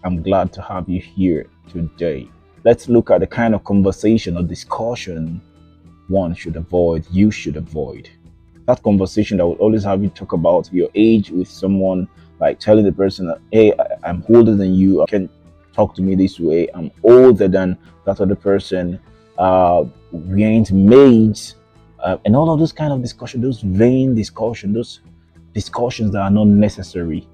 I'm glad to have you here today. Let's look at the kind of conversation or discussion one should avoid, you should avoid. That conversation that would always have you talk about your age with someone, like telling the person that, hey, I'm older than you, you can talk to me this way, I'm older than that other person, we ain't mates, and all of those kind of discussion, those vain discussion, those discussions that are not necessary.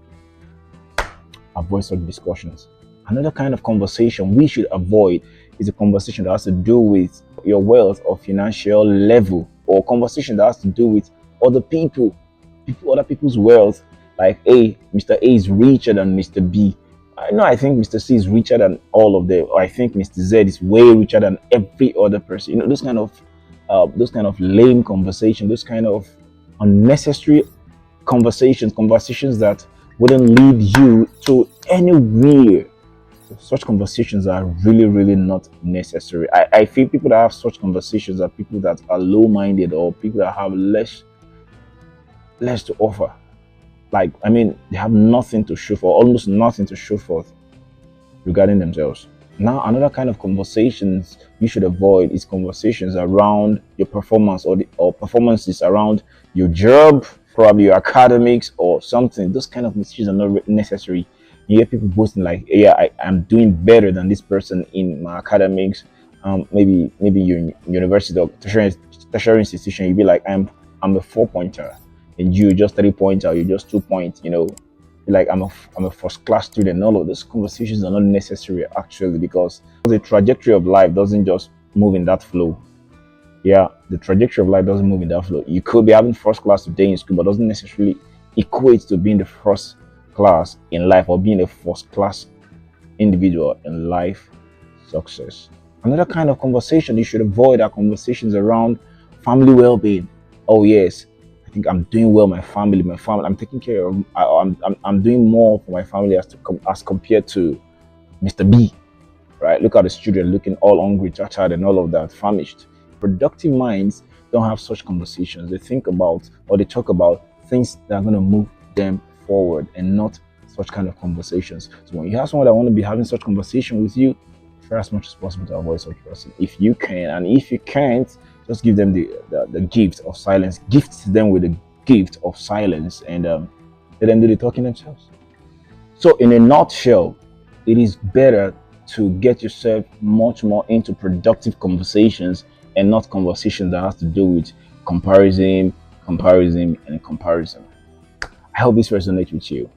Avoid such discussions. Another kind of conversation we should avoid is a conversation that has to do with your wealth or financial level, or conversation that has to do with other other people's wealth. Like, hey, Mr. A is richer than Mr. B. I know I think Mr. C is richer than all of them, or I think Mr. Z is way richer than every other person. Those kind of lame conversation, those kind of unnecessary conversations that wouldn't lead you to anywhere. Such conversations are really, really not necessary. I feel people that have such conversations are people that are low-minded, or people that have less to offer. Like, I mean, they have nothing to show for, almost nothing to show forth regarding themselves. Now, another kind of conversations you should avoid is conversations around your performance, or performances around your job, probably your academics or something. Those kind of messages are not necessary. You hear people boasting like, "Yeah, I'm doing better than this person in my academics." Maybe you're in university or tertiary institution. You'd be like, I'm a 4 pointer, and you just 3 pointer, you just 2 points. Like I'm a first class student. All of those conversations are not necessary actually, because the trajectory of life doesn't just move in that flow. Yeah, the trajectory of life doesn't move in that flow. You could be having first class today in school, but doesn't necessarily equate to being the first class in life, or being a first class individual in life success. Another kind of conversation you should avoid are conversations around family well-being. Oh yes, I think I'm doing well. My family. I'm taking care of. I'm doing more for my family as compared to Mr. B. Right? Look at the children looking all hungry, tired, and all of that, famished. Productive minds don't have such conversations. They think about, or they talk about things that are going to move them forward, and not such kind of conversations. So when you have someone that want to be having such conversation with you, try as much as possible to avoid such person if you can. And if you can't, just give them the gift of silence. Gift them with the gift of silence, and let them do the talking themselves. So in a nutshell, it is better to get yourself much more into productive conversations, and not conversations that has to do with comparison, and comparison. I hope this resonates with you.